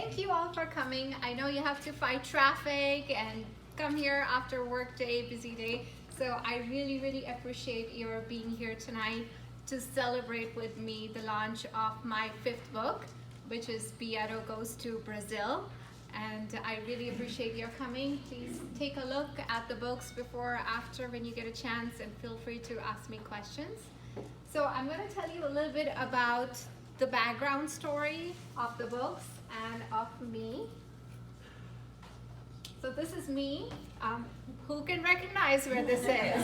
thank you all for coming. I know you have to fight traffic and come here after work day, busy day. So I really, really appreciate your being here tonight to celebrate with me the launch of my 5th book, which is Beato Goes to Brazil. And I really appreciate your coming. Please take a look at the books before or after when you get a chance, and feel free to ask me questions. So I'm going to tell you a little bit about the background story of the books and of me. So this is me. Who can recognize where this is?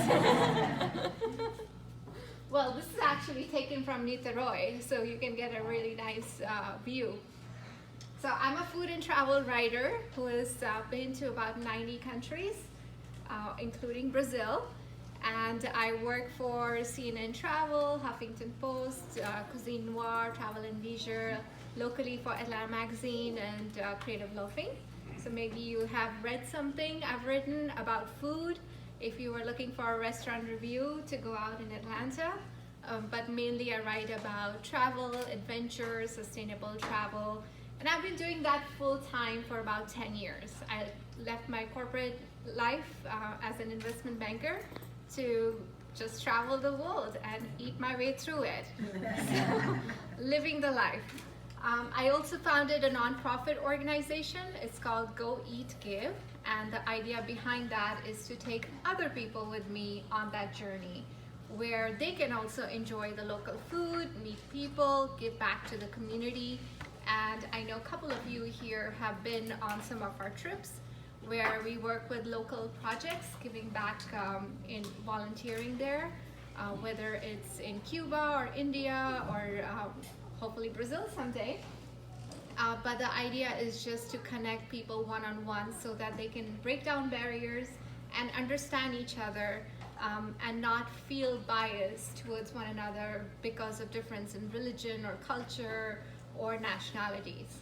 Well, this is actually taken from Niterói, so you can get a really nice view. So I'm a food and travel writer who has been to about 90 countries, including Brazil. And I work for CNN Travel, Huffington Post, Cuisine Noir, Travel and Leisure, locally for Atlanta Magazine and Creative Loafing. So maybe you have read something I've written about food if you were looking for a restaurant review to go out in Atlanta. But mainly I write about travel, adventure, sustainable travel. And I've been doing that full time for about 10 years. I left my corporate life as an investment banker to just travel the world and eat my way through it. So, living the life. I also founded a nonprofit organization. It's called Go Eat Give. And the idea behind that is to take other people with me on that journey, where they can also enjoy the local food, meet people, give back to the community. And I know a couple of you here have been on some of our trips where we work with local projects, giving back in volunteering there, whether it's in Cuba or India or hopefully Brazil someday. But the idea is just to connect people one-on-one so that they can break down barriers and understand each other, and not feel biased towards one another because of difference in religion or culture or nationalities.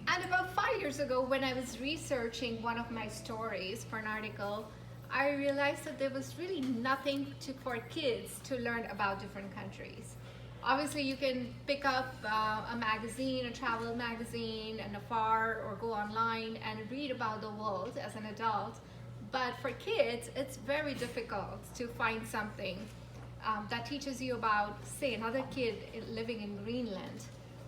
And about 5 years ago, when I was researching one of my stories for an article, I realized that there was really nothing for kids to learn about different countries. Obviously, you can pick up a magazine, a travel magazine, an afar, or go online and read about the world as an adult. But for kids, it's very difficult to find something that teaches you about, say, another kid living in Greenland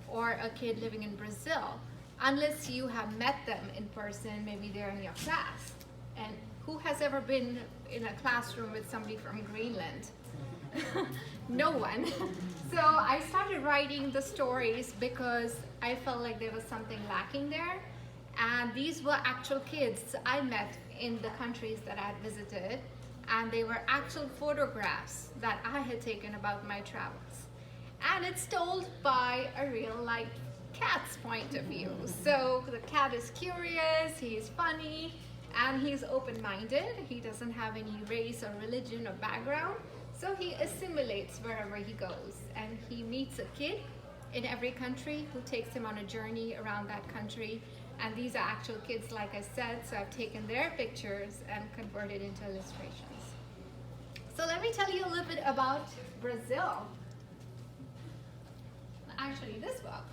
or a kid living in Brazil, unless you have met them in person. Maybe they're in your class. And who has ever been in a classroom with somebody from Greenland? No one. So I started writing the stories because I felt like there was something lacking there. And these were actual kids I met in the countries that I had visited, and they were actual photographs that I had taken about my travels. And it's told by a real life cat's point of view. So the cat is curious, he's funny, and he's open-minded. He doesn't have any race or religion or background, so he assimilates wherever he goes. And he meets a kid in every country who takes him on a journey around that country. And these are actual kids, like I said, so I've taken their pictures and converted into illustrations. So let me tell you a little bit about Brazil. Actually, this book.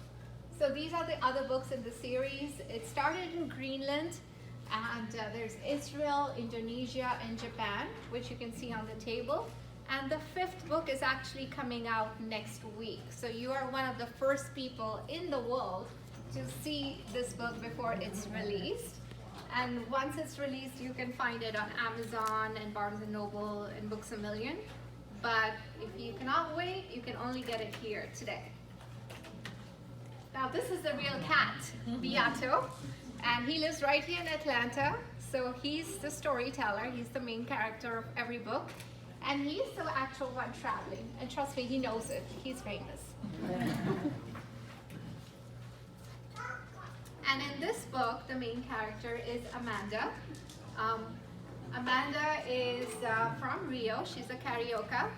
So these are the other books in the series. It started in Greenland, and there's Israel, Indonesia, and Japan, which you can see on the table. And the 5th book is actually coming out next week. So you are one of the first people in the world to see this book before it's released. And once it's released, you can find it on Amazon and Barnes & Noble and Books A Million. But if you cannot wait, you can only get it here today. Now this is the real cat, Beato, and he lives right here in Atlanta. So he's the storyteller, he's the main character of every book, and he's the actual one traveling. And trust me, he knows it, he's famous. And in this book, the main character is Amanda. Amanda is from Rio, she's a carioca,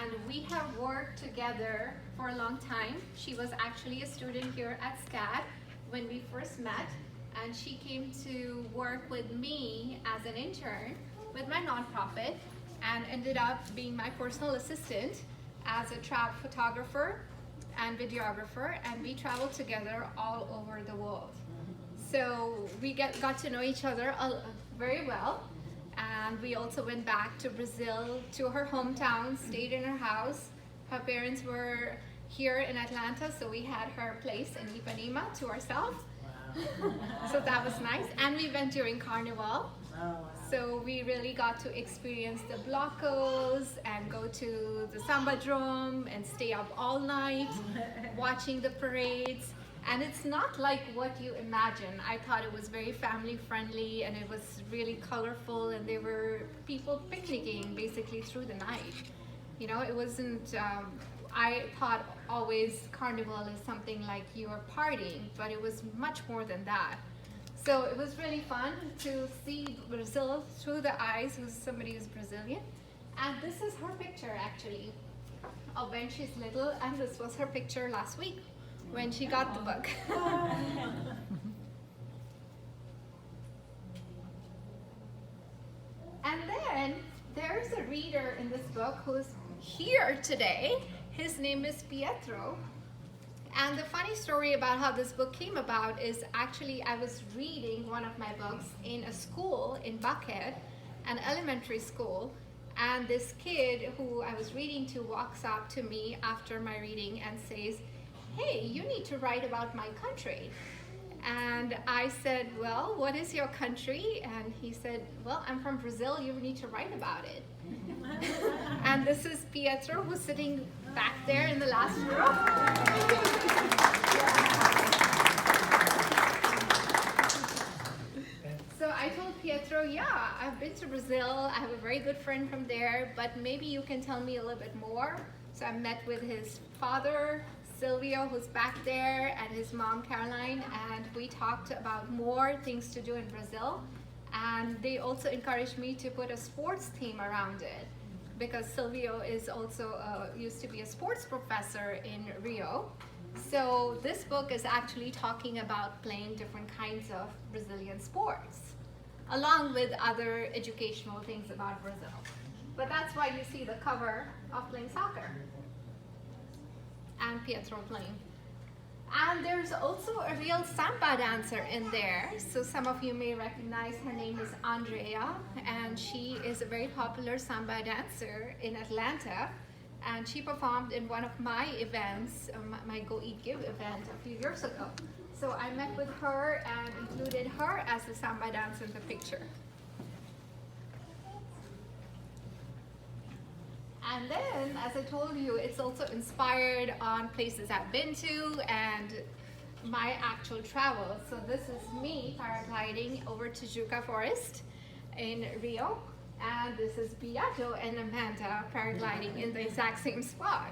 and we have worked together for a long time. She was actually a student here at SCAD when we first met, and she came to work with me as an intern with my nonprofit and ended up being my personal assistant as a travel photographer and videographer, and we traveled together all over the world. So we got to know each other very well, and we also went back to Brazil, to her hometown, stayed in her house. Her parents were here in Atlanta, so we had her place in Ipanema to ourselves. Wow. So that was nice. And we went during Carnival. Oh, wow. So we really got to experience the blocos and go to the Samba Drum and stay up all night watching the parades. And it's not like what you imagine. I thought it was very family friendly, and it was really colorful, and there were people picnicking basically through the night. You know, it wasn't, I thought always Carnival is something like you're partying, but it was much more than that. So it was really fun to see Brazil through the eyes of somebody who's Brazilian. And this is her picture actually of when she's little, and this was her picture last week when she got the book. And then there's a reader in this book who's here today. His name is Pietro. And the funny story about how this book came about is actually I was reading one of my books in a school in Buckhead, an elementary school, and this kid who I was reading to walks up to me after my reading and says, "Hey, you need to write about my country." And I said, "Well, what is your country?" And he said, "Well, I'm from Brazil, you need to write about it." And this is Pietro, who's sitting back there in the last row. So I told Pietro, yeah, I've been to Brazil, I have a very good friend from there, but maybe you can tell me a little bit more. So I met with his father, Silvio, who's back there, and his mom, Caroline, and we talked about more things to do in Brazil. And they also encouraged me to put a sports theme around it, because Silvio is also used to be a sports professor in Rio. So this book is actually talking about playing different kinds of Brazilian sports, along with other educational things about Brazil. But that's why you see the cover of playing soccer and Pietro playing. And there's also a real samba dancer in there. So some of you may recognize her name is Andrea, and she is a very popular samba dancer in Atlanta. And she performed in one of my events, my Go Eat Give event a few years ago. So I met with her and included her as the samba dancer in the picture. And then, as I told you, it's also inspired on places I've been to and my actual travels. So this is me paragliding over Tijuca Forest in Rio. And this is Beato and Amanda paragliding in the exact same spot.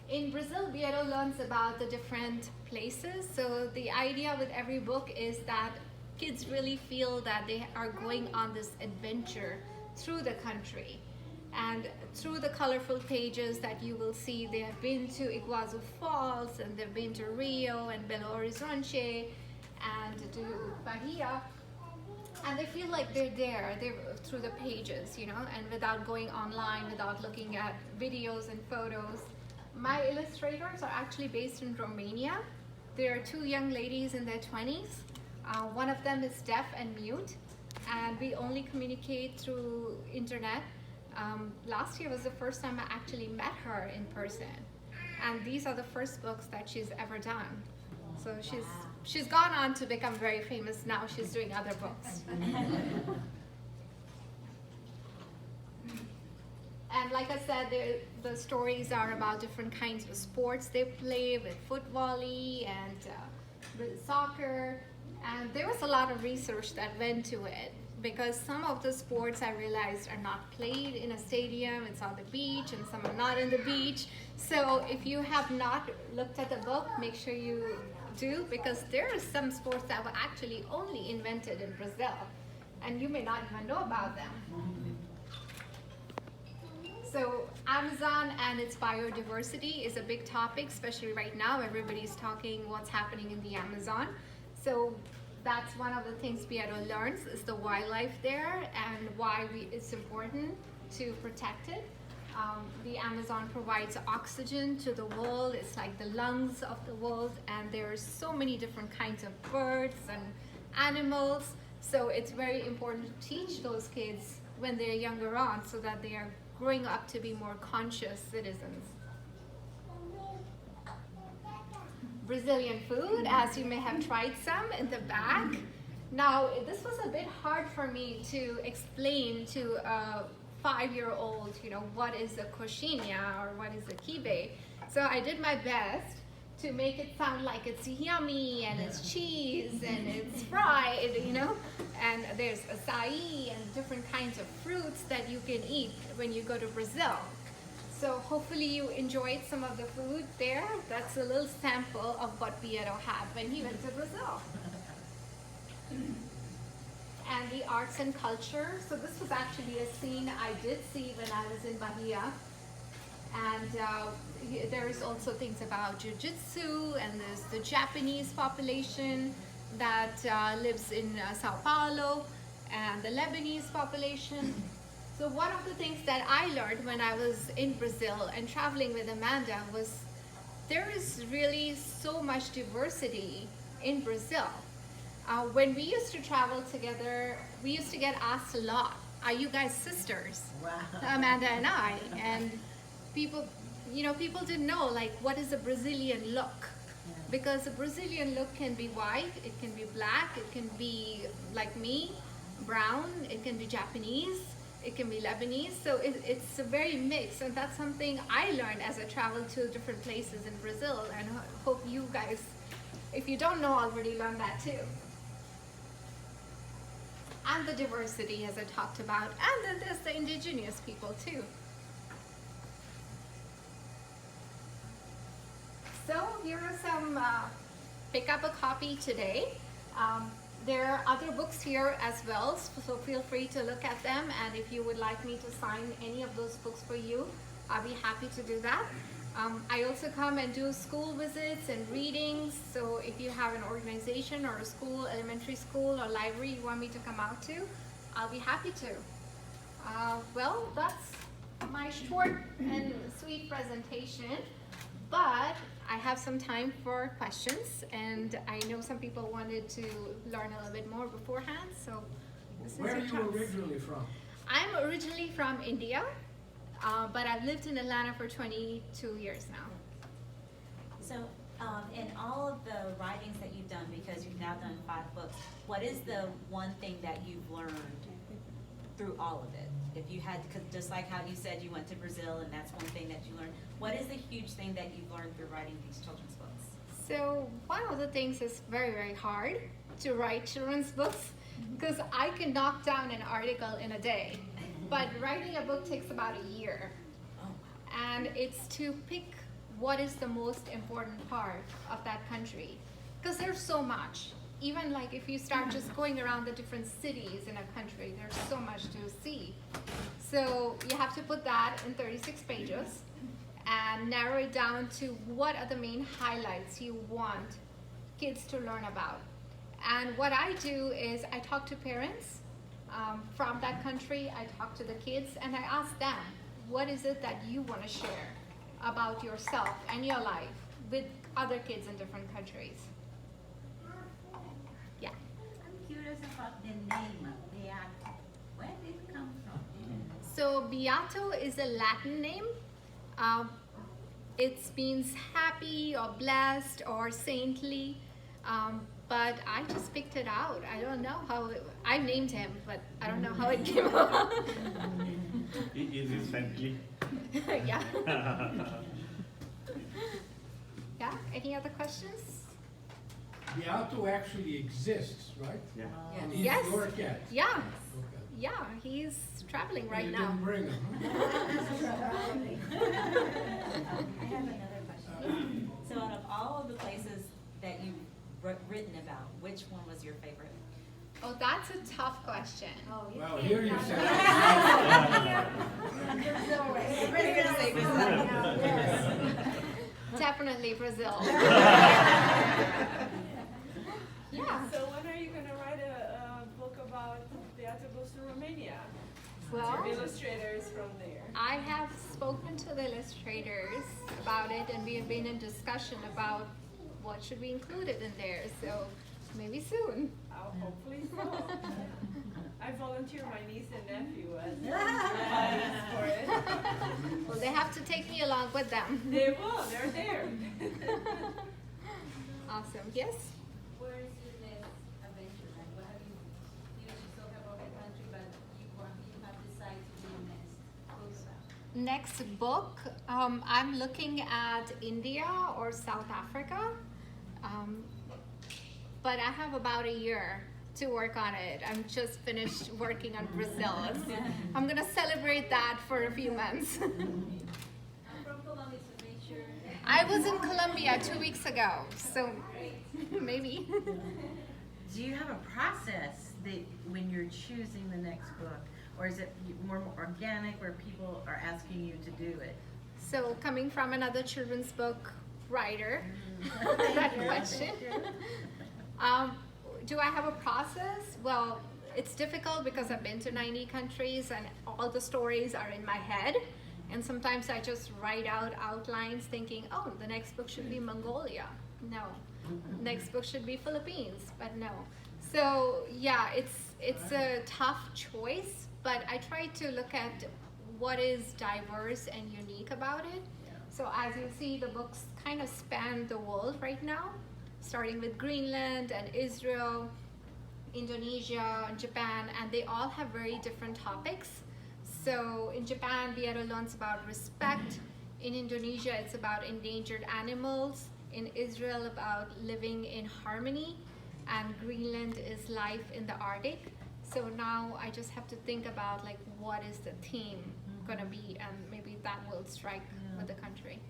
In Brazil, Beato learns about the different places. So the idea with every book is that kids really feel that they are going on this adventure through the country. And through the colorful pages that you will see, they have been to Iguazu Falls, and they've been to Rio and Belo Horizonte and to Bahia. And they feel like they're there, through the pages, you know, and without going online, without looking at videos and photos. My illustrators are actually based in Romania. There are two young ladies in their 20s. One of them is deaf and mute, and we only communicate through internet. Last year was the first time I actually met her in person, and these are the first books that she's ever done. So she's gone on to become very famous now. She's doing other books. And like I said, the stories are about different kinds of sports they play, with foot volley and with soccer. And there was a lot of research that went to it, because some of the sports I realized are not played in a stadium, it's on the beach, and some are not in the beach. So if you have not looked at the book, make sure you do, because there are some sports that were actually only invented in Brazil, and you may not even know about them. So Amazon and its biodiversity is a big topic, especially right now. Everybody's talking what's happening in the Amazon. So that's one of the things Beato learns, is the wildlife there and why it's important to protect it. The Amazon provides oxygen to the world. It's like the lungs of the world, and there's so many different kinds of birds and animals. So it's very important to teach those kids when they're younger on, so that they are growing up to be more conscious citizens. Brazilian food, as you may have tried some in the back. Now, this was a bit hard for me to explain to a 5-year-old, what is a coxinha or what is a quibe. So I did my best to make it sound like it's yummy and it's cheese and it's fried, and there's acai and different kinds of fruits that you can eat when you go to Brazil. So hopefully you enjoyed some of the food there. That's a little sample of what Pietro had when he went to Brazil. And the arts and culture. So this was actually a scene I did see when I was in Bahia. And there's also things about jiu-jitsu, and there's the Japanese population that lives in Sao Paulo, and the Lebanese population. So one of the things that I learned when I was in Brazil and traveling with Amanda was there is really so much diversity in Brazil. When we used to travel together, we used to get asked a lot, are you guys sisters? Wow. Amanda and I. And people didn't know, like, what is a Brazilian look? Yeah. Because a Brazilian look can be white, it can be black, it can be like me, brown, it can be Japanese, it can be Lebanese. So it's a very mixed, and that's something I learned as I traveled to different places in Brazil, and hope you guys, if you don't know, already learned that too. And the diversity, as I talked about, and then there's the indigenous people too. So here are some, pick up a copy today. There are other books here as well, so feel free to look at them, and if you would like me to sign any of those books for you, I'll be happy to do that. I also come and do school visits and readings, so if you have an organization or a school, elementary school or library you want me to come out to, I'll be happy to. Well, that's my short and sweet presentation, but I have some time for questions, and I know some people wanted to learn a little bit more beforehand, so this is your chance. Where are you originally from? I'm originally from India, but I've lived in Atlanta for 22 years now. So, in all of the writings that you've done, because you've now done 5 books, what is the one thing that you've learned through all of it? If you had, cause just like how you said you went to Brazil and that's one thing that you learned, what is the huge thing that you've learned through writing these children's books? So one of the things is very, very hard to write children's books, because I can knock down an article in a day, but writing a book takes about a year. Oh, And it's to pick what is the most important part of that country, because there's so much. Even like if you start just going around the different cities in a country, there's so much to see. So you have to put that in 36 pages and narrow it down to what are the main highlights you want kids to learn about. And what I do is I talk to parents from that country, I talk to the kids, and I ask them, what is it that you want to share about yourself and your life with other kids in different countries? Yeah. I'm curious about the name, Beato. Where did it come from? So Beato is a Latin name. It means happy or blessed or saintly, but I just picked it out. I don't know how I named him, but I don't know how it came out. Is it saintly? Yeah. Yeah. Any other questions? Beato actually exists, right? Yeah. And he's Yes. your cat. Yeah. Okay. Yeah. He's traveling right You now. didn't bring him, huh? I have another question. So out of all of the places that you've written about, which one was your favorite? Oh, that's a tough question. Well, here you said. Everybody's gonna say Brazil. Definitely Brazil. Yeah. So when are you going to write a book about Beato goes to Romania? Well, Illustrators from there. I have spoken to the illustrators about it, and we have been in discussion about what should be included in there. So maybe soon. Hopefully so. I volunteer my niece and nephew as bodies for it. Well, they have to take me along with them. They will, they're there. Awesome. Yes? Where is your next adventure? Like, what have you just talked about the country, but you have decided to do next? Next book, I'm looking at India or South Africa, but I have about a year to work on it. I'm just finished working on Brazil. I'm gonna celebrate that for a few months. I'm from Colombia, so make sure. I was in Colombia 2 weeks ago, so maybe. Do you have a process that when you're choosing the next book, or is it more organic where people are asking you to do it? So coming from another children's book writer, that question. Do I have a process? Well, it's difficult because I've been to 90 countries and all the stories are in my head. And sometimes I just write out outlines thinking, oh, the next book should be Mongolia. No. Next book should be Philippines, but no. So yeah, it's a tough choice, but I try to look at what is diverse and unique about it. So as you see, the books kind of span the world right now, starting with Greenland and Israel, Indonesia, and Japan, and they all have very different topics. So in Japan, Beato learns about respect. In Indonesia, it's about endangered animals. In Israel, about living in harmony. And Greenland is life in the Arctic. So now I just have to think about like what is the theme gonna be, and maybe that will strike with the country.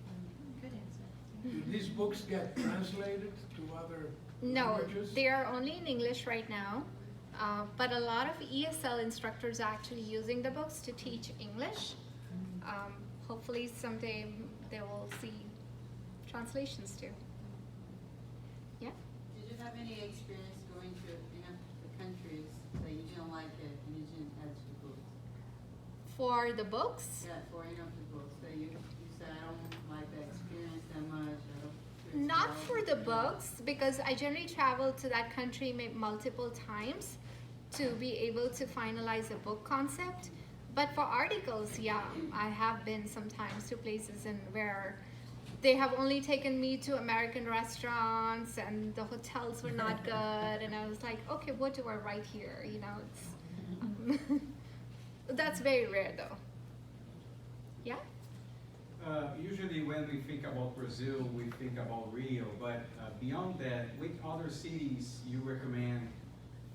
Good answer. Do these books get translated to other No, languages? they are only in English right now, but a lot of ESL instructors are actually using the books to teach English. Hopefully someday they will see translations too. Yeah? Did you have any experience going to the countries that you didn't like it and you didn't add to the books? For the books? Yeah, for the books that you said I don't like the experience that much. Not for the books, because I generally travel to that country multiple times to be able to finalize a book concept. But for articles, yeah, I have been sometimes to places where they have only taken me to American restaurants and the hotels were not good, and I was like, okay, what do I write here? You know, it's that's very rare though. Yeah? Usually when we think about Brazil, we think about Rio, but beyond that, which other cities you recommend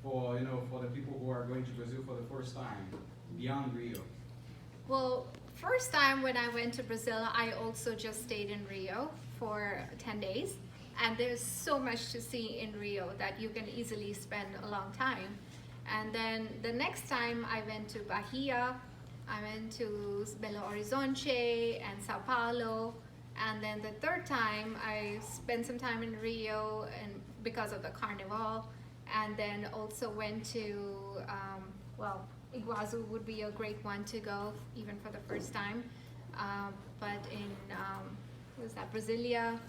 for, for the people who are going to Brazil for the first time, beyond Rio? Well, first time when I went to Brazil, I also just stayed in Rio for 10 days. And there's so much to see in Rio that you can easily spend a long time. And then the next time I went to Bahia, I went to Belo Horizonte and Sao Paulo. And then the third time I spent some time in Rio and because of the carnival. And then also went to, Iguazu would be a great one to go, even for the first time. But in, what was that, Brasilia,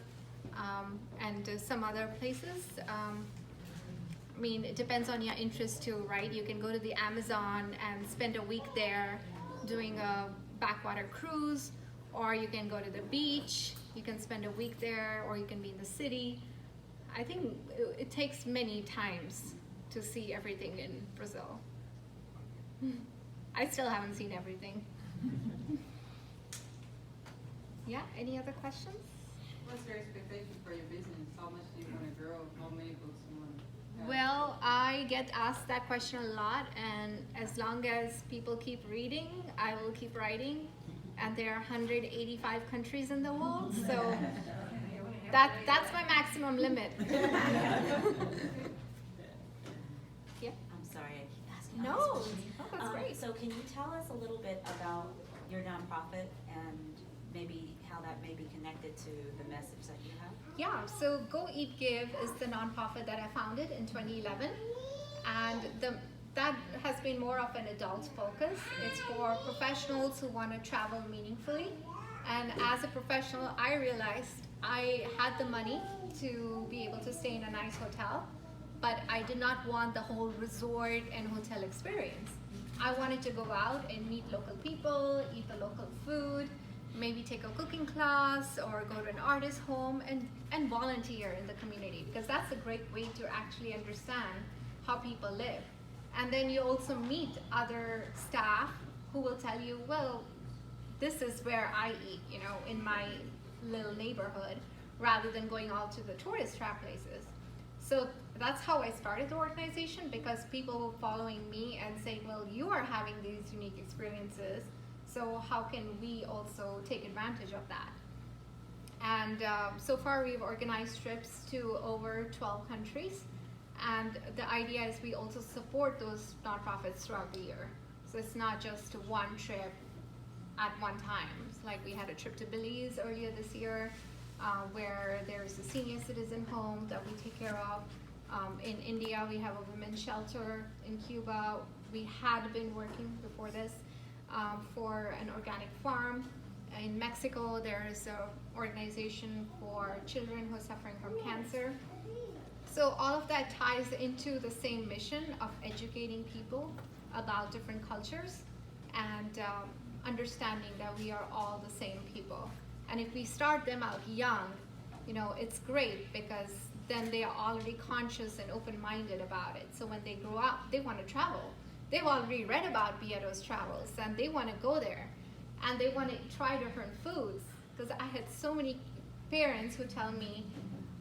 and some other places. I mean, it depends on your interest too, right? You can go to the Amazon and spend a week there doing a backwater cruise, or you can go to the beach, you can spend a week there, or you can be in the city. I think it takes many times to see everything in Brazil. I still haven't seen everything. Yeah, any other questions? What's your expectation for your business? How much do you want to grow? How many books do you want to have? Well, I get asked that question a lot, and as long as people keep reading, I will keep writing. And there are 185 countries in the world, so that's my maximum limit. Yeah. I'm sorry, I keep asking. No, all these questions. that's great. So can you tell us a little bit about your nonprofit and maybe how that may be connected to the message that you have? Yeah, so Go Eat Give is the nonprofit that I founded in 2011, and that has been more of an adult focus. It's for professionals who want to travel meaningfully. And as a professional, I realized I had the money to be able to stay in a nice hotel, but I did not want the whole resort and hotel experience. I wanted to go out and meet local people, eat the local food, maybe take a cooking class or go to an artist home and volunteer in the community, because that's a great way to actually understand how people live. And then you also meet other staff who will tell you, well, this is where I eat, you know, in my little neighborhood, rather than going out to the tourist trap places. So that's how I started the organization, because people were following me and saying, well, you are having these unique experiences, so how can we also take advantage of that? And so far we've organized trips to over 12 countries. And the idea is we also support those nonprofits throughout the year. So it's not just one trip at one time. It's like we had a trip to Belize earlier this year, where there's a senior citizen home that we take care of. In India, we have a women's shelter. In Cuba, we had been working before this for an organic farm. In Mexico, there's an organization for children who are suffering from cancer. So all of that ties into the same mission of educating people about different cultures and understanding that we are all the same people. And if we start them out young, you know, it's great, because then they are already conscious and open-minded about it. So when they grow up, they want to travel. They've already read about Beato's travels and they want to go there. And they want to try different foods. Because I had so many parents who tell me,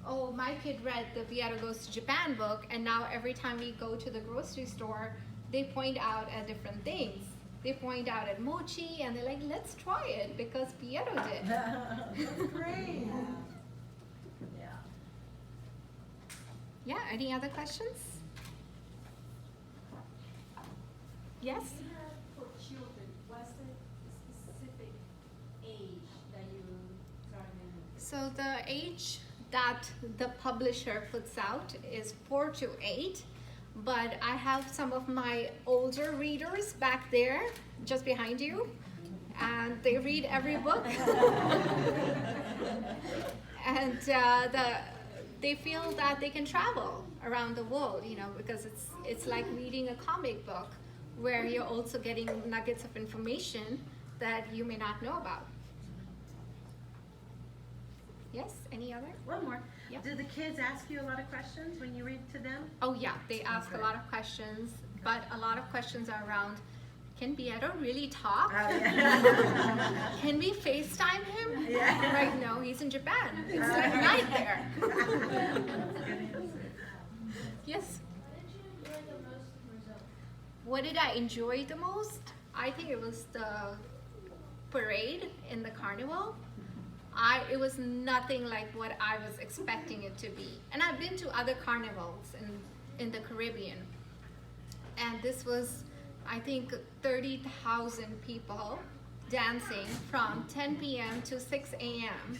oh, my kid read the Beato Goes to Japan book, and now every time we go to the grocery store, they point out at different things. They point out at mochi, and they're like, let's try it, because Pietro did. That's great. Yeah. Yeah, any other questions? Yes? You have for children, what's the specific age that you're targeting? So the age that the publisher puts out is 4 to 8, but I have some of my older readers back there, just behind you, and they read every book. And they feel that they can travel around the world, you know, because it's like reading a comic book, where you're also getting nuggets of information that you may not know about. Yes, any other? One more. Yeah. Do the kids ask you a lot of questions when you read to them? Oh yeah, they ask Okay. a lot of questions, but a lot of questions are around, can Beato really talk? Oh, yeah. Can we FaceTime him? Yeah. Right, no, he's in Japan. It's like night there. Yes? What did I enjoy the most? I think it was the parade in the carnival. It was nothing like what I was expecting it to be. And I've been to other carnivals in the Caribbean. And this was, I think, 30,000 people dancing from 10 p.m. to 6 a.m.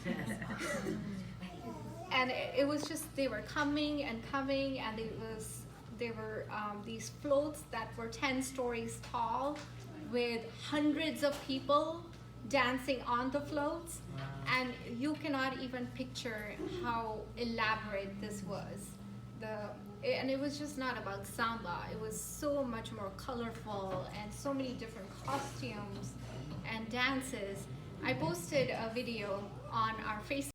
And it was just, they were coming, and there were these floats that were 10 stories tall with hundreds of people dancing on the floats. And you cannot even picture how elaborate this was. And it was just not about samba. It was so much more colorful and so many different costumes and dances. I posted a video on our Facebook